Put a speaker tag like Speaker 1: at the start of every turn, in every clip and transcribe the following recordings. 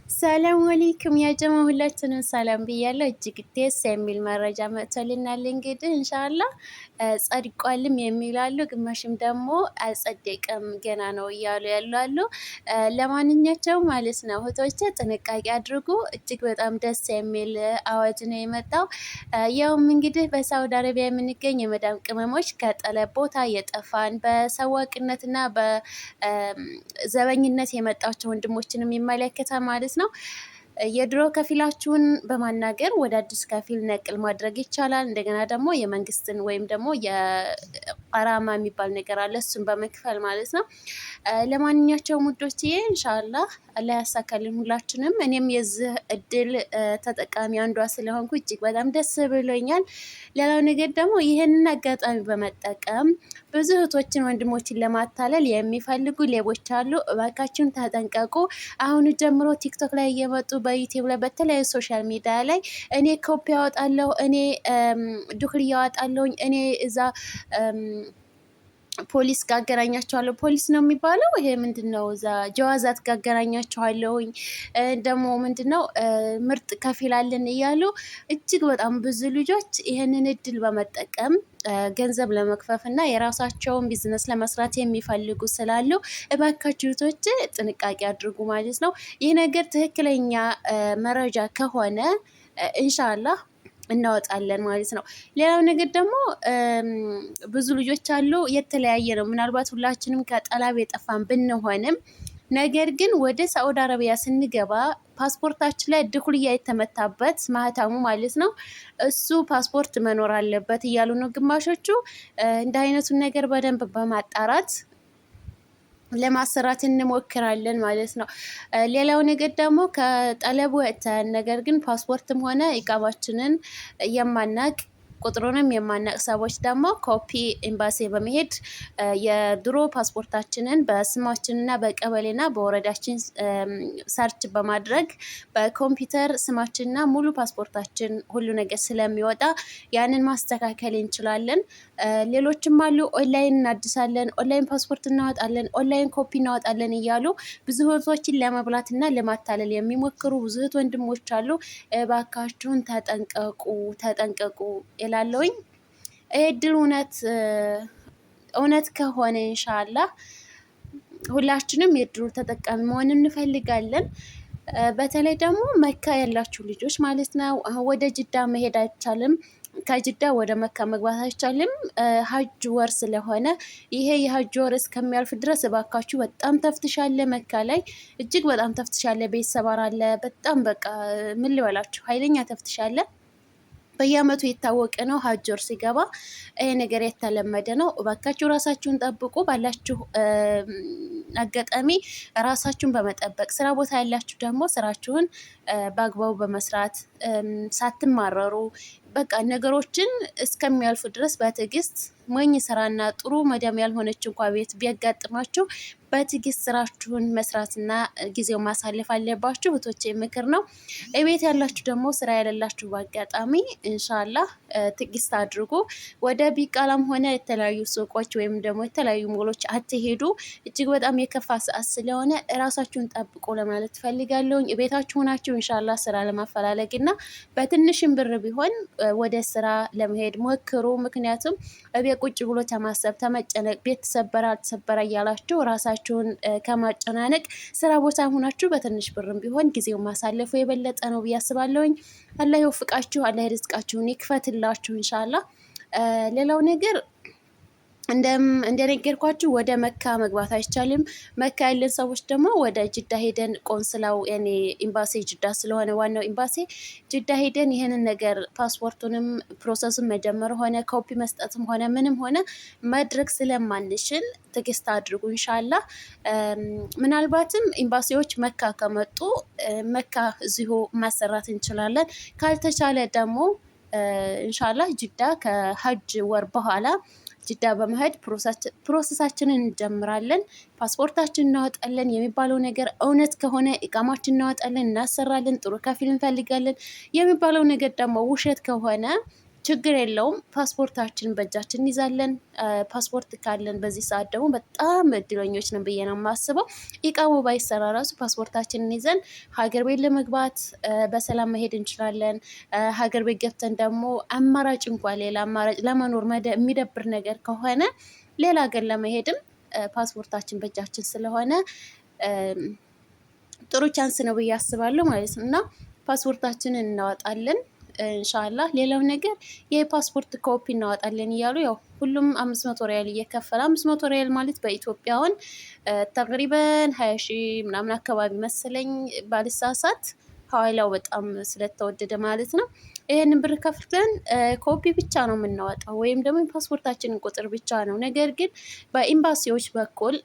Speaker 1: ሰላም አለይኩም ያ ጀማ ሁላችንም ሰላም ብያለሁ። እጅግ ደስ የሚል መረጃ መጥቶልናል። እንግዲህ ኢንሻአላህ ጸድቋልም የሚላሉ ግማሽም ደግሞ አልጸደቀም ገና ነው እያሉ ያሉ። ለማንኛቸውም ማለት ነው እህቶቼ ጥንቃቄ አድርጉ። እጅግ በጣም ደስ የሚል አዋጅ ነው የመጣው። ያውም እንግዲህ በሳውዲ አረቢያ የምንገኝ የመዳም ቅመሞች ከጠለብ ቦታ የጠፋን በሰዋቅነትና በዘበኝነት የመጣቸው ወንድሞችን የሚመለከታል ማለት ነው። የድሮ ከፊላችሁን በማናገር ወደ አዲስ ከፊል ነቅል ማድረግ ይቻላል። እንደገና ደግሞ የመንግስትን ወይም ደግሞ የቀራማ የሚባል ነገር አለ፣ እሱን በመክፈል ማለት ነው። ለማንኛቸውም ውዶችዬ ኢንሻአላህ አላህ ያሳካልን ሁላችንም። እኔም የዚህ እድል ተጠቃሚ አንዷ ስለሆንኩ እጅግ በጣም ደስ ብሎኛል። ሌላው ነገር ደግሞ ይህንን አጋጣሚ በመጠቀም ብዙ እህቶችን ወንድሞችን ለማታለል የሚፈልጉ ሌቦች አሉ። እባካችሁን ተጠንቀቁ። አሁን ጀምሮ ቲክቶክ ላይ እየመጡ በዩቲዩብ ላይ በተለያዩ ሶሻል ሚዲያ ላይ እኔ ኮፒ ያወጣለሁ፣ እኔ ዱክል ያወጣለሁኝ፣ እኔ እዛ ፖሊስ ጋር አገናኛቸዋለሁ። ፖሊስ ነው የሚባለው ይሄ ምንድነው? እዛ ጀዋዛት ጋር አገናኛቸዋለሁኝ። ደግሞ ምንድነው ምርጥ ከፊላለን እያሉ እጅግ በጣም ብዙ ልጆች ይህንን እድል በመጠቀም ገንዘብ ለመክፈፍ እና የራሳቸውን ቢዝነስ ለመስራት የሚፈልጉ ስላሉ እባካችሁ እህቶች ጥንቃቄ አድርጉ ማለት ነው። ይህ ነገር ትክክለኛ መረጃ ከሆነ ኢንሻአላህ እናወጣለን ማለት ነው። ሌላው ነገር ደግሞ ብዙ ልጆች አሉ፣ የተለያየ ነው። ምናልባት ሁላችንም ከጠላብ የጠፋን ብንሆንም ነገር ግን ወደ ሳዑዲ አረቢያ ስንገባ ፓስፖርታችን ላይ ድኩልያ የተመታበት ማህተሙ ማለት ነው፣ እሱ ፓስፖርት መኖር አለበት እያሉ ነው ግማሾቹ። እንደ አይነቱን ነገር በደንብ በማጣራት ለማሰራት እንሞክራለን ማለት ነው። ሌላው ነገር ደግሞ ከጠለብ ወጥተን ነገር ግን ፓስፖርትም ሆነ ኢቃማችንን የማናቅ ቁጥሩንም የማናቅ ሰዎች ደግሞ ኮፒ ኤምባሲ በመሄድ የድሮ ፓስፖርታችንን በስማችንና በቀበሌና በወረዳችን ሰርች በማድረግ በኮምፒውተር ስማችንና ሙሉ ፓስፖርታችን ሁሉ ነገር ስለሚወጣ ያንን ማስተካከል እንችላለን። ሌሎችም አሉ፣ ኦንላይን እናድሳለን፣ ኦንላይን ፓስፖርት እናወጣለን፣ ኦንላይን ኮፒ እናወጣለን እያሉ ብዙ እህቶችን ለመብላትና ለማታለል የሚሞክሩ ብዙ እህት ወንድሞች አሉ። እባካችሁን ተጠንቀቁ ተጠንቀቁ እላለሁኝ። እድል እውነት ከሆነ ኢንሻአላህ ሁላችንም የድሩ ተጠቃሚ መሆን እንፈልጋለን። በተለይ ደግሞ መካ ያላችሁ ልጆች ማለት ነው። ወደ ጅዳ መሄድ አይቻልም፣ ከጅዳ ወደ መካ መግባት አይቻልም። ሀጅ ወር ስለሆነ ይሄ የሀጅ ወር እስከሚያልፍ ድረስ እባካችሁ በጣም ተፍትሻለ። መካ ላይ እጅግ በጣም ተፍትሻለ። ቤት ሰባር አለ። በጣም በቃ ምን ልበላችሁ ኃይለኛ ተፍትሻለ። በየአመቱ የታወቀ ነው። ሀጅ ወር ሲገባ ይሄ ነገር የተለመደ ነው። እባካችሁ ራሳችሁን ጠብቁ። ባላችሁ አጋጣሚ ራሳችሁን በመጠበቅ ስራ ቦታ ያላችሁ ደግሞ ስራችሁን በአግባቡ በመስራት ሳትማረሩ በቃ ነገሮችን እስከሚያልፉ ድረስ በትዕግስት ሞኝ ስራና ጥሩ መዳም ያልሆነች እንኳ ቤት ቢያጋጥማችሁ በትዕግስት ስራችሁን መስራትና ጊዜው ማሳለፍ አለባችሁ። እህቶቼ ምክር ነው። እቤት ያላችሁ ደግሞ ስራ ያለላችሁ በአጋጣሚ ኢንሻአላህ ትዕግስት አድርጉ። ወደ ቢቃላም ሆነ የተለያዩ ሱቆች ወይም ደግሞ የተለያዩ ሞሎች አትሄዱ። እጅግ በጣም የከፋ ሰዓት ስለሆነ እራሳችሁን ጠብቁ ለማለት ፈልጋለሁኝ። ቤታችሁ ሆናችሁ ኢንሻአላህ ስራ ለማፈላለግ እና በትንሽም ብር ቢሆን ወደ ስራ ለመሄድ ሞክሩ። ምክንያቱም እቤት ቁጭ ብሎ ተማሰብ ተመጨነቅ፣ ቤት ተሰበረ አልተሰበረ እያላችሁ ራሳችሁን ከማጨናነቅ ስራ ቦታ ሆናችሁ በትንሽ ብርም ቢሆን ጊዜው ማሳለፉ የበለጠ ነው ብዬ አስባለሁኝ። አላህ ይወፍቃችሁ፣ አላህ ይርዝቃችሁን ይክፈትላችሁ ኢንሻአላህ። ሌላው ነገር እንደነገርኳችሁ ወደ መካ መግባት አይቻልም። መካ ያለን ሰዎች ደግሞ ወደ ጅዳ ሄደን ቆንስላው ያኔ ኤምባሲ ጅዳ ስለሆነ ዋናው ኤምባሲ ጅዳ ሄደን ይህንን ነገር ፓስፖርቱንም ፕሮሰሱን መጀመር ሆነ ኮፒ መስጠትም ሆነ ምንም ሆነ ማድረግ ስለማንችል ትዕግስት አድርጉ ኢንሻአላህ። ምናልባትም ኤምባሲዎች መካ ከመጡ መካ እዚሁ ማሰራት እንችላለን። ካልተቻለ ደግሞ ኢንሻአላህ ጅዳ ከሀጅ ወር በኋላ ጅዳ በመሄድ ፕሮሰሳችንን እንጀምራለን። ፓስፖርታችን እናወጣለን። የሚባለው ነገር እውነት ከሆነ ኢቃማችን እናወጣለን፣ እናሰራለን፣ ጥሩ ከፊል እንፈልጋለን። የሚባለው ነገር ደግሞ ውሸት ከሆነ ችግር የለውም። ፓስፖርታችን በእጃችን እንይዛለን። ፓስፖርት ካለን በዚህ ሰዓት ደግሞ በጣም እድለኞች ነን ብዬ ነው የማስበው። ኢቃሙ ባይሰራ ራሱ ፓስፖርታችንን ይዘን ሀገር ቤት ለመግባት በሰላም መሄድ እንችላለን። ሀገር ቤት ገብተን ደግሞ አማራጭ እንኳን ሌላ አማራጭ ለመኖር የሚደብር ነገር ከሆነ ሌላ ሀገር ለመሄድም ፓስፖርታችን በእጃችን ስለሆነ ጥሩ ቻንስ ነው ብዬ አስባለሁ ማለት ነው። እና ፓስፖርታችንን እናወጣለን ኢንሻአላህ። ሌላው ነገር የፓስፖርት ኮፒ እናወጣለን እያሉ ያው ሁሉም 500 ሪያል እየከፈለ 500 ሪያል ማለት በኢትዮጵያውን ተቅሪበን 20 ሺህ ምናምን አካባቢ መሰለኝ ባልሳሳት፣ ሐዋላው በጣም ስለተወደደ ማለት ነው። ይሄንን ብር ከፍለን ኮፒ ብቻ ነው የምናወጣው ወይም ደግሞ የፓስፖርታችንን ቁጥር ብቻ ነው። ነገር ግን በኤምባሲዎች በኩል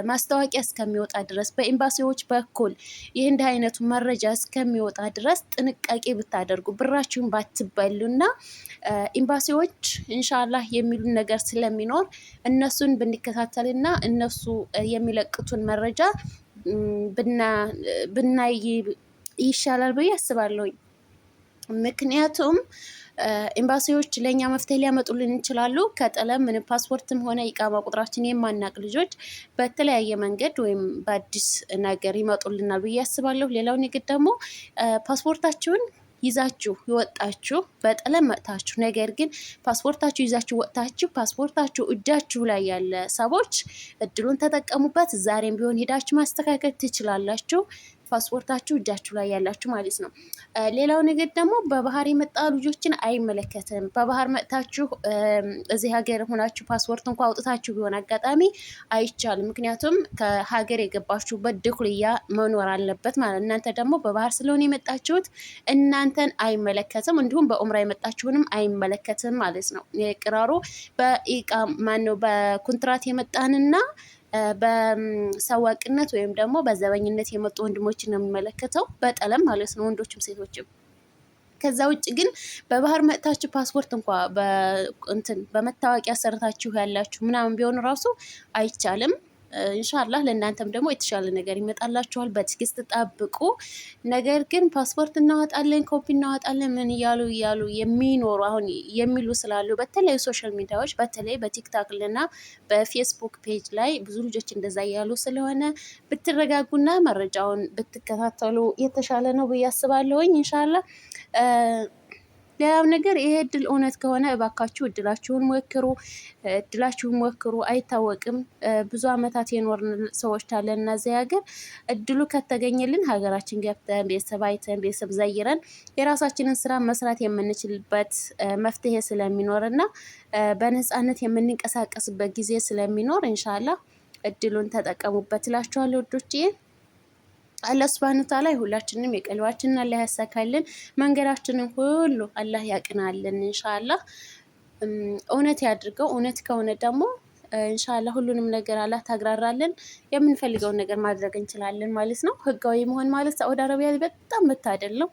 Speaker 1: ማስታወቂያ እስከሚወጣ ድረስ በኤምባሲዎች በኩል ይህ እንዲህ አይነቱ መረጃ እስከሚወጣ ድረስ ጥንቃቄ ብታደርጉ ብራችሁን ባትበሉና ኤምባሲዎች ኢንሻአላህ የሚሉን ነገር ስለሚኖር እነሱን ብንከታተልና እነሱ የሚለቅቱን መረጃ ብናይ ይሻላል ብዬ አስባለሁኝ። ምክንያቱም ኤምባሲዎች ለእኛ መፍትሄ ሊያመጡልን ይችላሉ። ከጠለም ምን ፓስፖርትም ሆነ ኢቃማ ቁጥራችን የማናቅ ልጆች በተለያየ መንገድ ወይም በአዲስ ነገር ይመጡልናል ብዬ አስባለሁ። ሌላው ነገር ደግሞ ፓስፖርታችሁን ይዛችሁ ይወጣችሁ በጠለም መጥታችሁ፣ ነገር ግን ፓስፖርታችሁ ይዛችሁ ወጥታችሁ ፓስፖርታችሁ እጃችሁ ላይ ያለ ሰዎች እድሉን ተጠቀሙበት። ዛሬም ቢሆን ሄዳችሁ ማስተካከል ትችላላችሁ። ፓስፖርታችሁ እጃችሁ ላይ ያላችሁ ማለት ነው። ሌላው ነገር ደግሞ በባህር የመጣ ልጆችን አይመለከትም። በባህር መጥታችሁ እዚህ ሀገር ሆናችሁ ፓስፖርት እንኳ አውጥታችሁ ቢሆን አጋጣሚ አይቻልም። ምክንያቱም ከሀገር የገባችሁበት ድኩልያ መኖር አለበት ማለት። እናንተ ደግሞ በባህር ስለሆነ የመጣችሁት እናንተን አይመለከትም፣ እንዲሁም በኡምራ የመጣችሁንም አይመለከትም ማለት ነው። የቅራሩ ማነው በኮንትራት የመጣንና በሰዋቅነት ወይም ደግሞ በዘበኝነት የመጡ ወንድሞችን ነው የሚመለከተው በጠለም ማለት ነው፣ ወንዶችም ሴቶችም። ከዛ ውጭ ግን በባህር መጥታችሁ ፓስፖርት እንኳ በመታወቂያ ሰርታችሁ ያላችሁ ምናምን ቢሆን ራሱ አይቻልም። ኢንሻአላህ ለእናንተም ደግሞ የተሻለ ነገር ይመጣላችኋል። በትዕግስት ጠብቁ። ነገር ግን ፓስፖርት እናወጣለን፣ ኮፒ እናወጣለን ምን እያሉ የሚኖሩ አሁን የሚሉ ስላሉ በተለያዩ ሶሻል ሚዲያዎች በተለይ በቲክታክ እና በፌስቡክ ፔጅ ላይ ብዙ ልጆች እንደዛ እያሉ ስለሆነ ብትረጋጉና መረጃውን ብትከታተሉ የተሻለ ነው ብዬ አስባለሁኝ ኢንሻአላህ። ሌላው ነገር ይሄ እድል እውነት ከሆነ እባካችሁ እድላችሁን ሞክሩ። አይታወቅም፣ ብዙ አመታት የኖርን ሰዎች አለን እና እዚህ ሀገር እድሉ ከተገኘልን ሀገራችን ገብተን ቤተሰብ አይተን ቤተሰብ ዘይረን የራሳችንን ስራ መስራት የምንችልበት መፍትሄ ስለሚኖር እና በነፃነት የምንንቀሳቀስበት ጊዜ ስለሚኖር ኢንሻአላህ እድሉን ተጠቀሙበት እላችኋለሁ ውዶችዬ። አላህ ሱብሃነሁ ወተዓላ ሁላችንም የቀልባችንን አላህ ያሳካልን፣ መንገዳችንን ሁሉ አላህ ያቅናልን ኢንሻአላህ። እውነት ያድርገው። እውነት ከሆነ ደግሞ ኢንሻአላህ ሁሉንም ነገር አላህ ታግራራልን፣ የምንፈልገውን ነገር ማድረግ እንችላለን ማለት ነው። ህጋዊ መሆን ማለት ሳዑዲ አረቢያ በጣም መታደል ነው።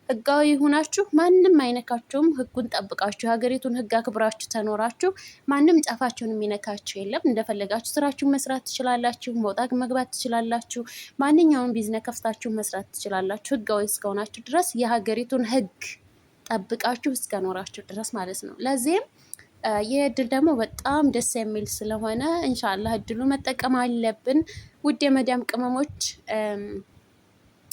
Speaker 1: ህጋዊ ሆናችሁ ማንም አይነካችሁም። ህጉን ጠብቃችሁ የሀገሪቱን ህግ አክብራችሁ ተኖራችሁ ማንም ጫፋችሁን የሚነካችሁ የለም። እንደፈለጋችሁ ስራችሁን መስራት ትችላላችሁ። መውጣት መግባት ትችላላችሁ። ማንኛውም ቢዝነስ ከፍታችሁ መስራት ትችላላችሁ። ህጋዊ እስከሆናችሁ ድረስ የሀገሪቱን ህግ ጠብቃችሁ እስከኖራችሁ ድረስ ማለት ነው። ለዚህም ይህ እድል ደግሞ በጣም ደስ የሚል ስለሆነ ኢንሻአላህ እድሉ መጠቀም አለብን። ውድ የመዳም ቅመሞች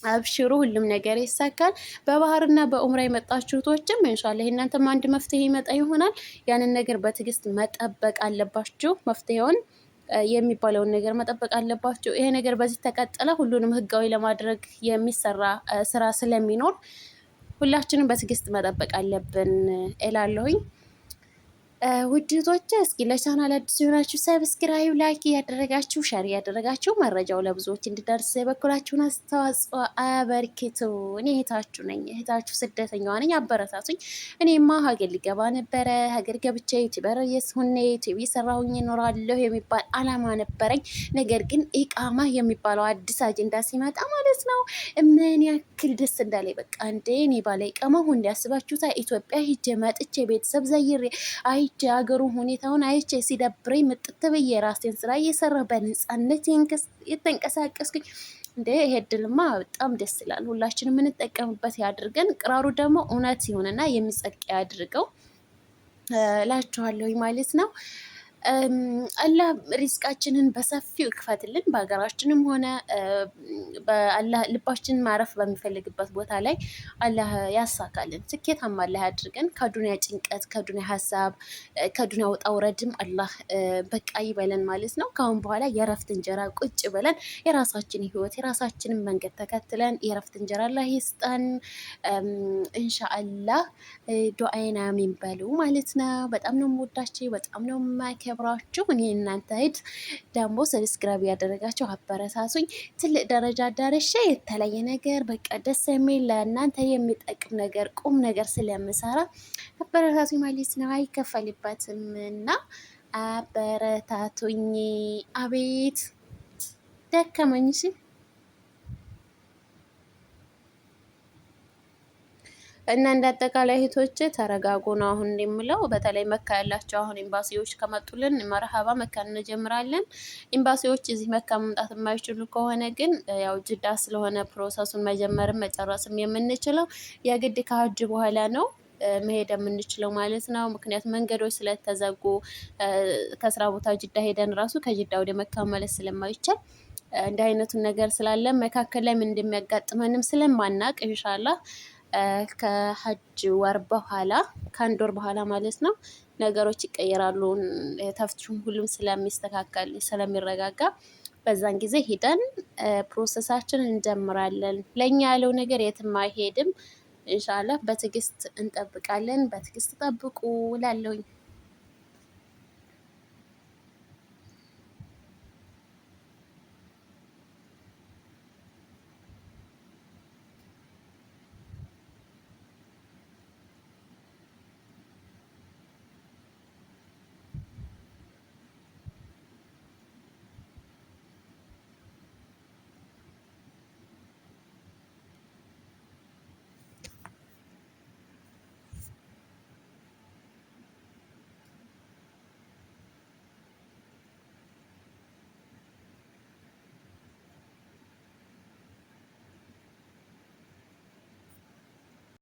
Speaker 1: አብሽሩ፣ ሁሉም ነገር ይሳካል። በባህርና በኡምራ የመጣችሁ እህቶችም ኢንሻአላህ እናንተም አንድ መፍትሄ ይመጣ ይሆናል። ያንን ነገር በትዕግስት መጠበቅ አለባችሁ። መፍትሄውን የሚባለውን ነገር መጠበቅ አለባችሁ። ይሄ ነገር በዚህ ተቀጠለ ሁሉንም ህጋዊ ለማድረግ የሚሰራ ስራ ስለሚኖር ሁላችንም በትዕግስት መጠበቅ አለብን እላለሁኝ። ውድቶች እስኪ ለቻናል አዲስ የሆናችሁ ሰብስክራይብ፣ ላይክ እያደረጋችሁ ሸር እያደረጋችሁ መረጃው ለብዙዎች እንዲደርስ የበኩላችሁን አስተዋጽኦ አበርክቱ። እኔ እህታችሁ ነኝ፣ እህታችሁ ስደተኛዋ ነኝ። አበረታቱኝ። እኔማ ሀገር ሊገባ ነበረ። ሀገር ገብቼ ዩቲዩበር ሁኔ ዩቲዩብ እየሰራሁኝ እኖራለሁ የሚባል አላማ ነበረኝ። ነገር ግን ኢቃማ የሚባለው አዲስ አጀንዳ ሲመጣ ማለት ነው ምን ያክል ደስ እንዳለ በቃ እንዴ እኔ ባለ ኢቃማ ሁን ያስባችሁታ ኢትዮጵያ ሂጄ መጥቼ ቤተሰብ ዘይሬ ሀገሩ ሁኔታውን አይቼ ሲደብረኝ ምጥት ብዬ ራሴን ስራ እየሰራ በነፃነት የተንቀሳቀስኩኝ እንዴ ይሄ እድልማ በጣም ደስ ይላል። ሁላችንም የምንጠቀምበት ያድርገን። ቅራሩ ደግሞ እውነት ይሁንና የሚጸድቅ ያድርገው እላችኋለሁ ማለት ነው። አላህ ሪዝቃችንን በሰፊው ይክፈትልን። በሀገራችንም ሆነ በአላህ ልባችንን ማረፍ በሚፈልግበት ቦታ ላይ አላህ ያሳካልን። ስኬታማ አላህ ያድርገን። ከዱንያ ጭንቀት፣ ከዱንያ ሀሳብ፣ ከዱንያ ውጣ ውረድም አላህ በቃ ይበለን ማለት ነው። ከአሁን በኋላ የእረፍት እንጀራ ቁጭ ብለን የራሳችን ህይወት የራሳችንን መንገድ ተከትለን የእረፍት እንጀራ አላህ ይስጠን ኢንሻአላህ። ዱአዬን አሚን በሉ ማለት ነው። በጣም ነው የምወዳችሁ፣ በጣም ነው የማከብራችሁ። እኔ እናንተ ሂድ ደግሞ ሰብስክራይብ ያደረጋችሁ አበረታቱኝ። ትልቅ ደረጃ ደርሼ የተለየ ነገር በቃ ደስ የሚል ለእናንተ የሚጠቅም ነገር ቁም ነገር ስለምሰራ አበረታቱኝ ማለት ነው። አይከፈልበትም እና አበረታቱኝ። አቤት ደከመኝ ሲል እና እንደ አጠቃላይ እህቶች ተረጋጉ ነው አሁን የምለው። በተለይ መካ ያላቸው አሁን ኤምባሲዎች ከመጡልን መርሀባ መካ እንጀምራለን። ኤምባሲዎች እዚህ መካ መምጣት የማይችሉ ከሆነ ግን ያው ጅዳ ስለሆነ ፕሮሰሱን መጀመርም መጨረስም የምንችለው የግድ ከሀጅ በኋላ ነው መሄድ የምንችለው ማለት ነው። ምክንያቱም መንገዶች ስለተዘጉ ከስራ ቦታ ጅዳ ሄደን ራሱ ከጅዳ ወደ መካ መለስ ስለማይቻል እንዲህ አይነቱን ነገር ስላለ መካከል ላይ ምን እንደሚያጋጥመንም ስለማናቅ ኢንሻላህ ከሀጅ ወር በኋላ ከአንድ ወር በኋላ ማለት ነው ነገሮች ይቀየራሉ። ተፍትሹም ሁሉም ስለሚስተካከል ስለሚረጋጋ በዛን ጊዜ ሂደን ፕሮሰሳችን እንጀምራለን። ለእኛ ያለው ነገር የትም አይሄድም። ኢንሻላህ በትዕግስት እንጠብቃለን። በትዕግስት ጠብቁ እላለሁኝ።